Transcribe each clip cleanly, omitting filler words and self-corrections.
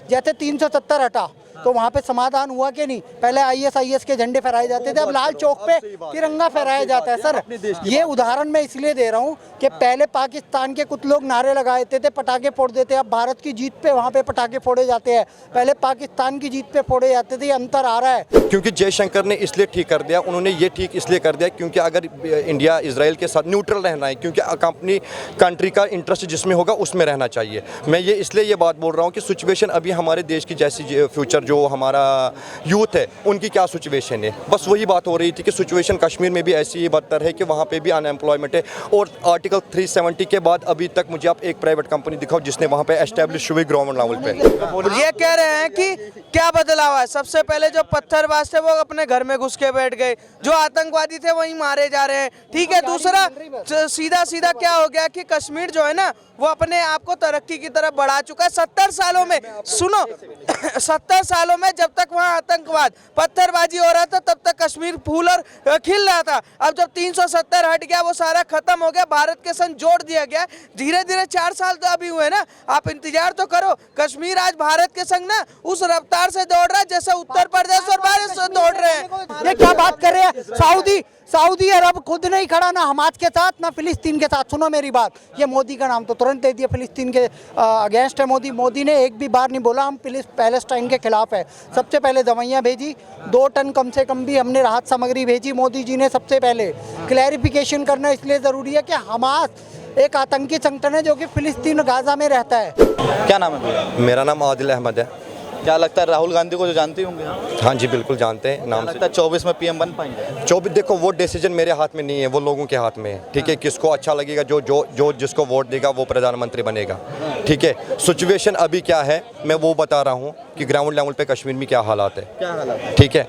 जैसे 370 हटा तो वहाँ पे समाधान हुआ कि नहीं? पहले ISIS के झंडे फहराए जाते थे, अब लाल चौक पे तिरंगा फहराया जाता है। सर ये उदाहरण मैं इसलिए दे रहा हूँ कि पहले पाकिस्तान के कुछ लोग नारे लगाए थे, पटाखे फोड़ देते, अब भारत की जीत पे वहाँ पे पटाखे फोड़े जाते हैं, पहले पाकिस्तान की जीत पे फोड़े जाते थे। ये अंतर आ रहा है। क्योंकि जयशंकर ने इसलिए ठीक कर दिया, उन्होंने ये ठीक इसलिए कर दिया क्योंकि अगर इंडिया इजराइल के साथ न्यूट्रल रहना है, क्योंकि अपनी कंट्री का इंटरेस्ट जिसमें होगा उसमें रहना चाहिए। मैं ये इसलिए ये बात बोल रहा हूँ कि सिचुएशन अभी हमारे देश की जैसी फ्यूचर जो हमारा यूथ है उनकी क्या सिचुएशन है, बस वही बात हो रही थी कि सिचुएशन कश्मीर में भी ऐसी ही बदतर है कि वहाँ पे भी अनएम्प्लॉयमेंट है। और आर्टिकल 370 के बाद अभी तक मुझे आप एक प्राइवेट कंपनी दिखाओ जिसने वहाँ पे एस्टेब्लिश हुई ग्राउंड लेवल पे। ये कह रहे हैं कि क्या बदलाव है? सबसे पहले जो पत्थरबाज थे वो अपने घर में घुस के बैठ गए, जो आतंकवादी थे वहीं मारे जा रहे हैं। ठीक है, दूसरा सीधा सीधा क्या हो गया कि कश्मीर जो है ना वो अपने आप को तरक्की की तरफ बढ़ा चुका है। 70 सालों में, सुनो 70 सालों में जब तक वहाँ आतंकवाद पत्थरबाजी हो रहा था तब तक कश्मीर फूल और खिल रहा था। अब जब 370 हट गया वो सारा खत्म हो गया, भारत के संग जोड़ दिया गया। धीरे धीरे 4 साल तो अभी हुए ना, आप इंतजार तो करो। कश्मीर आज भारत के संग ना उस रफ्तार से दौड़ रहा है जैसे उत्तर प्रदेश और भारत से दौड़ रहे हैं। ये क्या बात कर रहे हैं? सऊदी अरब खुद नहीं खड़ा ना हमास के साथ ना फिलिस्तीन के साथ। सुनो मेरी बात, ये मोदी का नाम तो तुरंत दे दिया, फिलिस्तीन के अगेंस्ट है मोदी। मोदी ने एक भी बार नहीं बोला हम पैलेस्टाइन के खिलाफ है। सबसे पहले दवाइयाँ भेजी, 2 टन कम से कम भी हमने राहत सामग्री भेजी मोदी जी ने। सबसे पहले क्लैरिफिकेशन करना इसलिए ज़रूरी है कि हमास एक आतंकी संगठन है जो कि फिलिस्तीन गाजा में रहता है। क्या नाम है भैया? मेरा नाम आदिल अहमद है। क्या लगता है राहुल गांधी को जो जानते होंगे? हाँ जी बिल्कुल जानते हैं नाम से। लगता है 24 में PM बन पाएंगे? 24 देखो वो डिसीजन मेरे हाथ में नहीं है, वो लोगों के हाथ में है। ठीक है, किसको अच्छा लगेगा, जो जिसको वोट देगा वो प्रधानमंत्री बनेगा। ठीक है, सिचुएशन अभी क्या है मैं वो बता रहा हूँ कि ग्राउंड लेवल पे कश्मीर में क्या हालात है। क्या हालात है? ठीक है,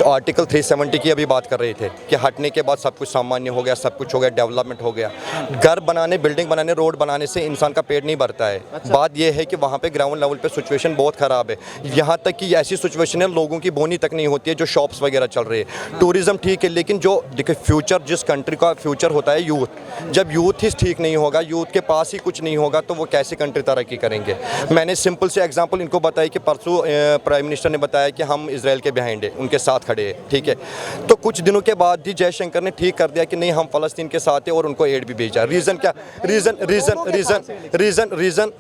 आर्टिकल 370 की अभी बात कर रहे थे कि हटने के बाद सब कुछ सामान्य हो गया, सब कुछ हो गया, डेवलपमेंट हो गया। घर बनाने, बिल्डिंग बनाने, रोड बनाने से इंसान का पेट नहीं भरता है। बात यह है कि वहाँ पे ग्राउंड लेवल पे सिचुएशन बहुत ख़राब है। यहाँ तक कि ऐसी सिचुएशन है लोगों की बोनी तक नहीं होती है, जो शॉप्स वगैरह चल रही है। टूरिज्म ठीक है, लेकिन जो देखिए फ्यूचर, जिस कंट्री का फ्यूचर होता है यूथ, जब यूथ ही ठीक नहीं होगा, यूथ के पास ही कुछ नहीं होगा तो वो कैसे कंट्री तरक्की करेंगे। मैंने सिंपल से एग्जांपल इनको बताया कि परसों प्राइम मिनिस्टर ने बताया कि हम इजराइल के बिहाइंड है, उनके साथ खड़े हैं। ठीक है, तो कुछ दिनों के बाद ही जयशंकर ने ठीक कर दिया कि नहीं हम फ़लस्तीन के साथ हैं और उनको एड भी भेजा। रीज़न क्या? रीज़न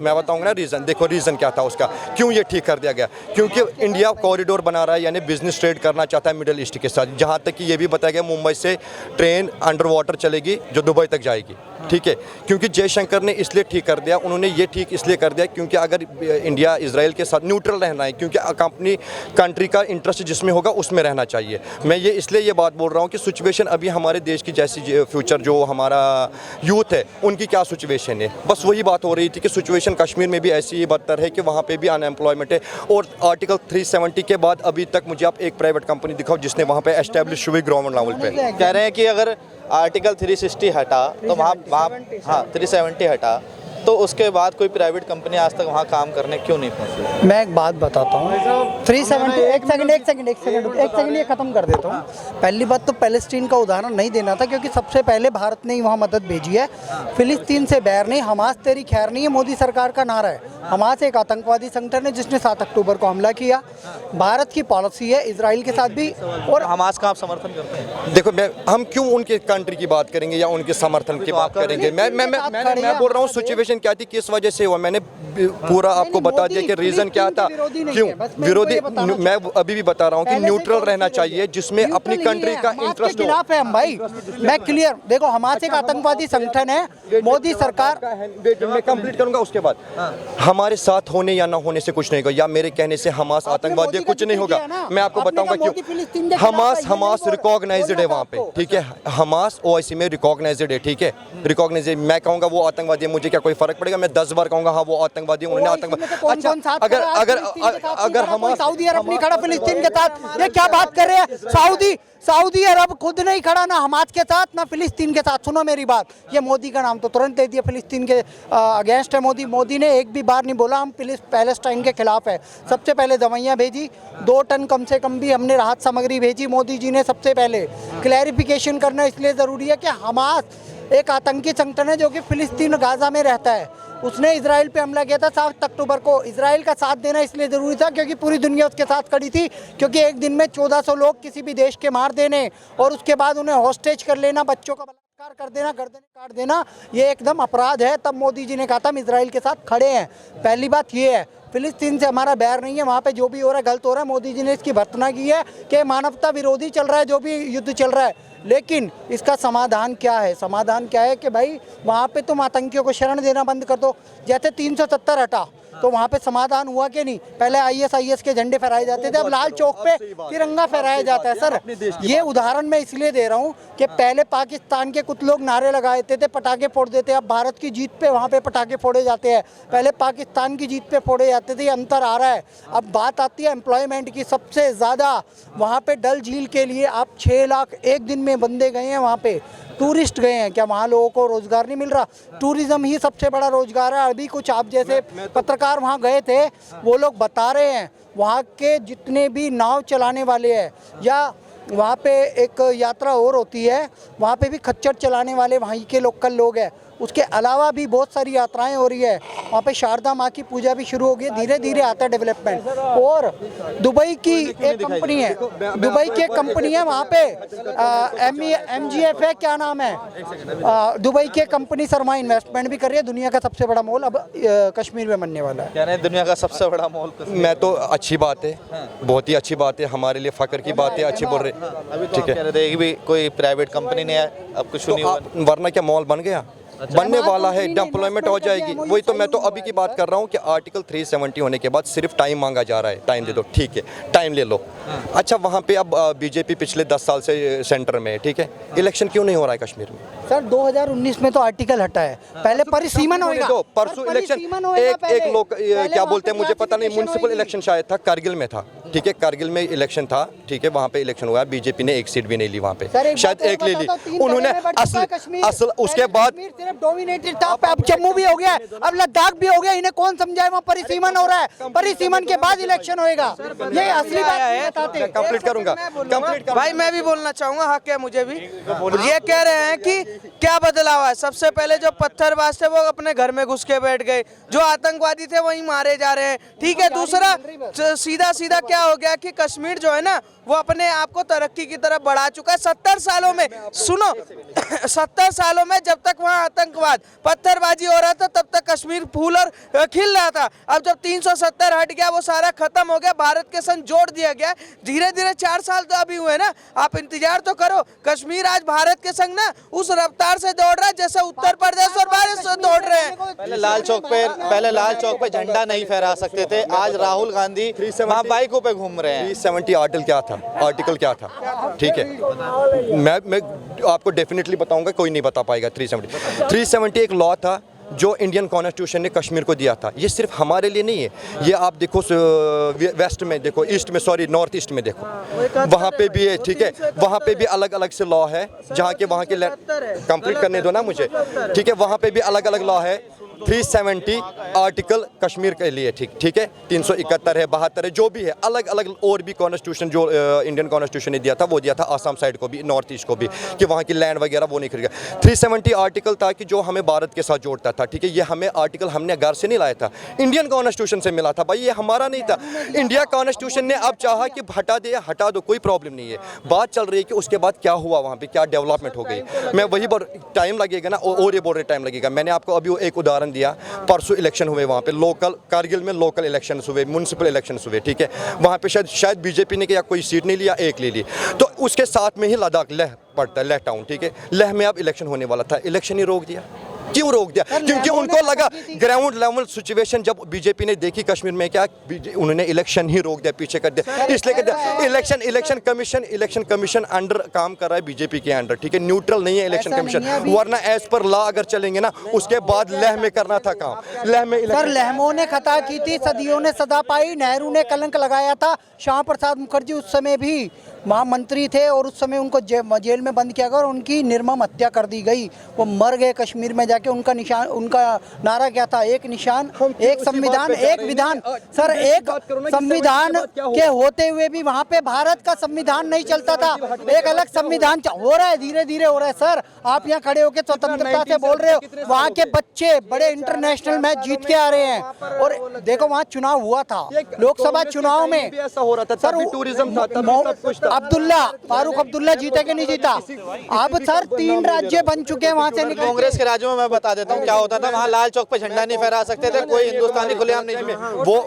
मैं बताऊँगा ना। रीज़न देखो, रीज़न क्या था उसका, क्यों ये ठीक कर दिया गया? क्योंकि इंडिया कॉरिडोर बना रहा है, यानी बिजनेस ट्रेड करना चाहता है मिडिल ईस्ट के साथ। जहाँ तक कि ये भी बताया गया मुंबई से ट्रेन अंडर वाटर चलेगी जो दुबई तक जाएगी। ठीक है, क्योंकि जयशंकर ने इसलिए ठीक कर दिया, उन्होंने ये ठीक इसलिए कर दिया क्योंकि अगर इंडिया इजराइल के साथ न्यूट्रल रहना है, क्योंकि अपनी कंट्री का इंटरेस्ट जिसमें होगा उसमें रहना चाहिए। मैं ये इसलिए ये बात बोल रहा हूँ कि सिचुएशन अभी हमारे देश की जैसी फ्यूचर जो हमारा यूथ है उनकी क्या सिचुएशन है, बस वही बात हो रही थी कि सिचुएशन कश्मीर में भी ऐसी ही बदतर है कि वहाँ पे भी अनएम्प्लॉयमेंट है। और आर्टिकल 370 के बाद अभी तक मुझे आप एक प्राइवेट कंपनी दिखाओ जिसने वहाँ पे एस्टेब्लिश हुई ग्राउंड लेवल पे। कह रहे हैं कि अगर आर्टिकल 360 हटा तो वहाँ 370 हटा तो उसके बाद कोई प्राइवेट कंपनी आज तक वहाँ काम करने क्यों नहीं पहुँची? मैं एक बात बताता हूँ। 370 एक सेकंड ये ख़त्म कर देता हूँ। पहली बात तो पैलेस्टीन का उदाहरण नहीं देना था क्योंकि सबसे पहले भारत ने ही वहाँ मदद भेजी है। फिलिस्तीन से बैर नहीं, हमास तेरी खैर नहीं है मोदी सरकार का नारा है। हमास एक आतंकवादी संगठन है जिसने 7 अक्टूबर को हमला किया। भारत की पॉलिसी है इजराइल के साथ भी। और हमास का आप समर्थन करते हैं? देखो हम क्यों उनके कंट्री की बात करेंगे या उनके समर्थन की बात करेंगे? मैं बोल रहा हूँ सिचुएशन क्या थी, किस वजह से हुआ। मैंने पूरा आपको बता दिया कि रीजन क्या था, क्यों विरोधी। मैं अभी भी बता रहा हूँ कि न्यूट्रल रहना चाहिए जिसमें अपनी कंट्री का इंटरेस्ट हो। खिलाफ है हम भाई, मैं क्लियर। देखो हमास एक आतंकवादी संगठन है, मोदी सरकार। मैं कंप्लीट करूंगा उसके बाद। हमारे साथ होने या ना होने से कुछ नहीं होगा, या मेरे कहने से हमास आतंकवादी कुछ नहीं होगा। मैं आपको बताऊंगा क्यों। हमास रिकॉग्नाइज्ड है वहाँ पे। ठीक है, हमास OIC में रिकॉग्नाइज्ड है। ठीक है, रिकॉग्नाइज्ड। मैं कहूँगा वो आतंकवादी है, मुझे क्या कोई फर्क पड़ेगा? मैं 10 बार कहूँगा हाँ वो आतंकवादी, उन्होंने आतंकवादी। अच्छा, अगर हमास सऊदी अरब नहीं खड़ा फिलिस्तीन के साथ, ये क्या बात कर रहे हैं? सऊदी अरब खुद नहीं खड़ा ना हमास के साथ ना फिलिस्तीन के साथ। सुनो मेरी बात, ये मोदी का नाम तो तुरंत दे दिया, फिलिस्तीन के अगेंस्ट है मोदी। मोदी ने एक भी बार नहीं बोला हम पैलेस्टाइन के खिलाफ है। सबसे पहले दवाइयाँ भेजी, 2 टन कम से कम भी हमने राहत सामग्री भेजी मोदी जी ने। सबसे पहले क्लैरिफिकेशन करना इसलिए ज़रूरी है कि हमास एक आतंकी संगठन है जो कि फिलिस्तीन गाजा में रहता है। उसने इजराइल पे हमला किया था 7 अक्टूबर को। इजराइल का साथ देना इसलिए ज़रूरी था क्योंकि पूरी दुनिया उसके साथ खड़ी थी, क्योंकि एक दिन में 1400 लोग किसी भी देश के मार देने और उसके बाद उन्हें हॉस्टेज कर लेना, बच्चों का बलात्कार कर देना, गर्दनें काट देना, ये एकदम अपराध है। तब मोदी जी ने कहा था हम इजराइल के साथ खड़े हैं। पहली बात ये है, फिलिस्तीन से हमारा बैर नहीं है, वहाँ पे जो भी हो रहा है गलत हो रहा है। मोदी जी ने इसकी भर्त्सना की है कि मानवता विरोधी चल रहा है जो भी युद्ध चल रहा है। लेकिन इसका समाधान क्या है? समाधान क्या है कि भाई वहाँ पे तुम आतंकियों को शरण देना बंद कर दो। जैसे 370 हटा तो वहाँ पे समाधान हुआ कि नहीं? पहले ISIS के झंडे फहराए जाते थे, अब लाल चौक पे तिरंगा फहराया जाता है। सर ये उदाहरण मैं इसलिए दे रहा हूँ कि पहले पाकिस्तान के कुछ लोग नारे लगाए थे, पटाखे फोड़ देते, अब भारत की जीत पे वहाँ पे पटाखे फोड़े जाते हैं। पहले पाकिस्तान की जीत पे फोड़े जाते थे, ये अंतर आ रहा है। अब बात आती है एम्प्लॉयमेंट की। सबसे ज़्यादा वहाँ पे डल झील के लिए आप 6 लाख एक दिन में बंदे गए हैं, वहाँ पे टूरिस्ट गए हैं। क्या वहाँ लोगों को रोज़गार नहीं मिल रहा? टूरिज़्म ही सबसे बड़ा रोज़गार है। अभी कुछ आप जैसे पत्रकार वहाँ गए थे, वो लोग बता रहे हैं वहाँ के जितने भी नाव चलाने वाले हैं, या वहाँ पे एक यात्रा और होती है, वहाँ पे भी खच्चर चलाने वाले वहीं के लोकल लोग हैं। उसके अलावा भी बहुत सारी यात्राएं हो रही है। वहाँ पे शारदा माँ की पूजा भी शुरू हो गई है। धीरे धीरे आता है डेवलपमेंट। और दुबई की एक कंपनी है, दुबई की एक कंपनी है वहाँ पे MGF है, क्या नाम है, दुबई की कंपनी शर्मा इन्वेस्टमेंट भी कर रही है। दुनिया का सबसे बड़ा मॉल अब कश्मीर में बनने वाला है। यानी दुनिया का सबसे बड़ा मॉल। मैं तो अच्छी बात है, बहुत ही अच्छी बात है, हमारे लिए फ़ख्र की बात है, अच्छी बोल रहे। अभी तो कह रहे थे कि भी कोई प्राइवेट कंपनी नहीं है, अब कुछ नहीं हुआ। वरना क्या मॉल बन गया? बनने वाला है, एम्प्लॉयमेंट हो जाएगी। वही तो मैं तो अभी की बात कर रहा हूँ कि आर्टिकल 370 होने के बाद सिर्फ टाइम मांगा जा रहा है, टाइम दे दो, ठीक है टाइम ले लो। अच्छा वहाँ पे अब बीजेपी पिछले 10 साल से सेंटर में है, ठीक है, इलेक्शन क्यों नहीं हो रहा है कश्मीर में? सर 2019 में तो आर्टिकल हटा है, पहले परिसीमन होएगा। परसों इलेक्शन एक लोग क्या बोलते हैं मुझे पता नहीं, म्युनिसिपल इलेक्शन शायद था, कारगिल में था, ठीक है, कारगिल में इलेक्शन था, ठीक है, वहाँ पे इलेक्शन हुआ, बीजेपी ने एक सीट भी नहीं ली वहाँ पे, शायद एक ले ली उन्होंने। असल उसके बाद डोमिनेटेड था, अब जम्मू भी हो गया, अब लद्दाख भी हो गया। इन्हें कौन समझाए? वहाँ परिसीमन हो रहा है, परिसीमन के बाद इलेक्शन होएगा। ये असली बात है। कंप्लीट करूंगा, भाई मैं भी बोलना चाहूंगा, हक है मुझे भी। ये कह रहे हैं कि क्या बदलाव है? सबसे पहले जो पत्थरबाज थे वो अपने घर में घुस के बैठ गए, जो आतंकवादी थे वहीं मारे जा रहे हैं, ठीक है। दूसरा सीधा सीधा क्या हो गया कि कश्मीर जो है ना वो अपने आप को तरक्की की तरफ बढ़ा चुका है। 70 सालों में, सुनो 70 सालों में जब तक वहाँ आतंकवाद पत्थरबाजी हो रहा था तब तक कश्मीर फूल और खिल रहा था। अब जब 370 हट गया, वो सारा खत्म हो गया, भारत के संग जोड़ दिया गया। धीरे धीरे 4 साल तो अभी हुए ना, आप इंतजार तो करो। कश्मीर आज भारत के संग ना उस रफ्तार से दौड़ रहा है जैसे उत्तर प्रदेश और भारत दौड़ रहे हैं। पहले लाल चौक पे झंडा नहीं फहरा सकते थे, आज राहुल गांधी वहाँ बाइकों पे घूम रहे हैं। 370 आर्टिकल क्या था, ठीक है, मैं आपको डेफिनेटली बताऊंगा, कोई नहीं बता पाएगा। 370 एक लॉ था जो इंडियन कॉन्स्टिट्यूशन ने कश्मीर को दिया था। ये सिर्फ हमारे लिए नहीं है, ये आप देखो वेस्ट में देखो, ईस्ट में, सॉरी नॉर्थ ईस्ट में देखो, वहाँ पे भी है, ठीक है, वहाँ पे भी अलग अलग से लॉ है, जहाँ के वहाँ के कंप्लीट करने दो ना मुझे, ठीक है, वहाँ पे भी अलग अलग लॉ है। 370 आर्टिकल कश्मीर के लिए, ठीक है, 371 है, 72 है, जो भी है, अलग अलग और भी कॉन्स्टिट्यूशन जो इंडियन कॉन्स्टिट्यूशन ने दिया था वो दिया था आसाम साइड को भी, नॉर्थ ईस्ट को भी, कि वहाँ की लैंड वगैरह वो नहीं खरीदेगा। 370 आर्टिकल था कि जो हमें भारत के साथ जोड़ता था, ठीक है, ये हमें आर्टिकल हमने घर से नहीं लाया था, इंडियन कॉन्स्टिट्यूशन से मिला था भाई, ये हमारा नहीं था। इंडिया कॉन्स्टिट्यूशन ने अब चाहा कि हटा दे, हटा दो, कोई प्रॉब्लम नहीं है। बात चल रही है कि उसके बाद क्या हुआ, वहाँ पे क्या डेवलपमेंट हो गई। मैं वही टाइम लगेगा ना, और ये बोल रहे टाइम लगेगा। मैंने आपको अभी एक उदाहरण दिया, परसों इलेक्शन हुए वहाँ पे, लोकल कारगिल में लोकल इलेक्शंस हुए, म्युनिसिपल इलेक्शंस हुए, ठीक है, वहाँ पे शायद बीजेपी ने क्या कोई सीट नहीं लिया, एक ले ली। तो उसके साथ में ही लद्दाख लेह पड़ता है, लेह टाउन, ठीक है, लेह में अब इलेक्शन होने वाला था, इलेक्शन ही रोक दिया। क्यों रोक दिया? क्योंकि उनको लगा ग्राउंड लेवल सिचुएशन जब बीजेपी ने देखी कश्मीर में, क्या उन्होंने इलेक्शन ही रोक दिया, पीछे कर दिया, इसलिए कर दिया। इलेक्शन कमीशन अंडर काम कर रहा है बीजेपी के अंडर, ठीक है, न्यूट्रल नहीं है इलेक्शन कमीशन, वरना एज पर लॉ अगर चलेंगे ना उसके बाद लेह में करना था काम। लेह में सर लहमों ने खता की थी, सदियों ने सदा पाई, नेहरू ने कलंक लगाया था, श्यामा प्रसाद मुखर्जी उस समय भी वहाँ मंत्री थे और उस समय उनको जेल में बंद किया गया और उनकी निर्मम हत्या कर दी गई। वो मर गए कश्मीर में जाके। उनका निशान, उनका नारा क्या था? एक निशान, एक संविधान, एक विधान। सर, एक संविधान के होते हुए भी वहाँ पे भारत का संविधान नहीं चलता था। एक अलग संविधान हो रहा है, धीरे धीरे हो रहा है। सर, आप यहाँ खड़े होकर स्वतंत्रता से बोल रहे हो, वहाँ के बच्चे बड़े इंटरनेशनल मैच जीत के आ रहे हैं। और देखो वहाँ चुनाव हुआ था, लोकसभा चुनाव में ऐसा हो रहा था, सर, टूरिज्म था, तभी सब कुछ था। अब्दुल्ला, फारूक अब्दुल्ला जीता कि नहीं जीता? अब सर 3 राज्य बन चुके हैं वहाँ से निकल। कांग्रेस के राज्यों में मैं बता देता हूँ क्या होता था। वहाँ लाल चौक पे झंडा नहीं फहरा सकते थे, कोई हिंदुस्तानी खुलेआम नहीं।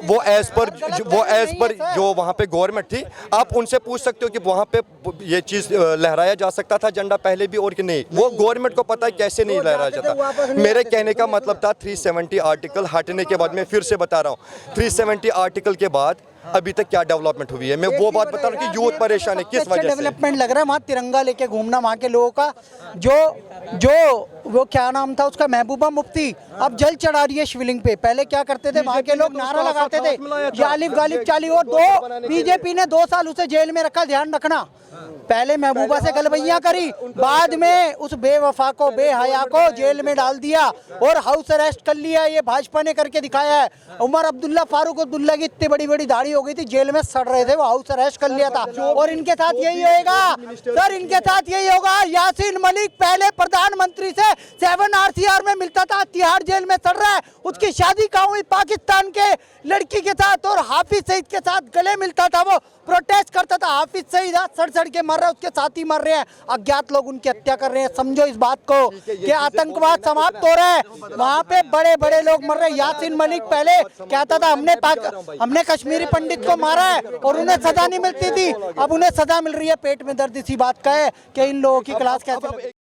वो एज पर जो वहाँ पे गवर्नमेंट थी, आप उनसे पूछ सकते हो कि वहाँ पे ये चीज लहराया जा सकता था झंडा पहले भी और कि नहीं। वो गवर्नमेंट को पता है कैसे नहीं लहराया जाता। मेरे कहने का मतलब था 370 आर्टिकल हटने के बाद, मैं फिर से बता रहा हूँ, 370 आर्टिकल के बाद अभी तक क्या डेवलपमेंट हुई है। मैं वो बात बता रहा हूँ कि यूथ परेशान है किस वजह से। डेवलपमेंट लग रहा है वहाँ तिरंगा लेके घूमना वहाँ के लोगों का। जो वो क्या नाम था उसका, महबूबा मुफ्ती, अब जल चढ़ा रही है शिवलिंग पे। पहले क्या करते थे वहाँ के लोग? नारा लगाते थे गालिब गालिब चाली। और बीजेपी ने 2 साल उसे जेल में रखा, ध्यान रखना। पहले महबूबा से गलबैया करी, बाद में उस बेवफा को, बेहया को जेल में डाल दिया और हाउस अरेस्ट कर लिया। ये भाजपा ने करके दिखाया है। उमर अब्दुल्ला, फारूक अब्दुल्ला की इतनी बड़ी बड़ी दाढ़ी हो गई थी, जेल में सड़ रहे थे, वो हाउस अरेस्ट कर लिया था। और इनके साथ यही होगा सर, इनके साथ यही होगा। यासीन मलिक पहले प्रधानमंत्री से 7 RCR में मिलता था, तिहाड़ जेल में सड़ रहा है। उसकी शादी कहाँ हुई? पाकिस्तान के लड़की के साथ। और हाफिज सईद के साथ गले मिलता था, वो प्रोटेस्ट करता था। हाफिज सईद सड़ सड़ के मर रहा है, उसके साथी मर रहे हैं, अज्ञात लोग उनकी हत्या कर रहे हैं। समझो इस बात को कि आतंकवाद समाप्त हो रहा है। वहाँ पे बड़े बड़े लोग मर रहे हैं। यासीन मलिक पहले कहता था हमने कश्मीरी पंडित को मारा है और उन्हें सजा नहीं मिलती थी, अब उन्हें सजा मिल रही है। पेट में दर्द इसी बात का है कि इन लोगों की क्लास कैसे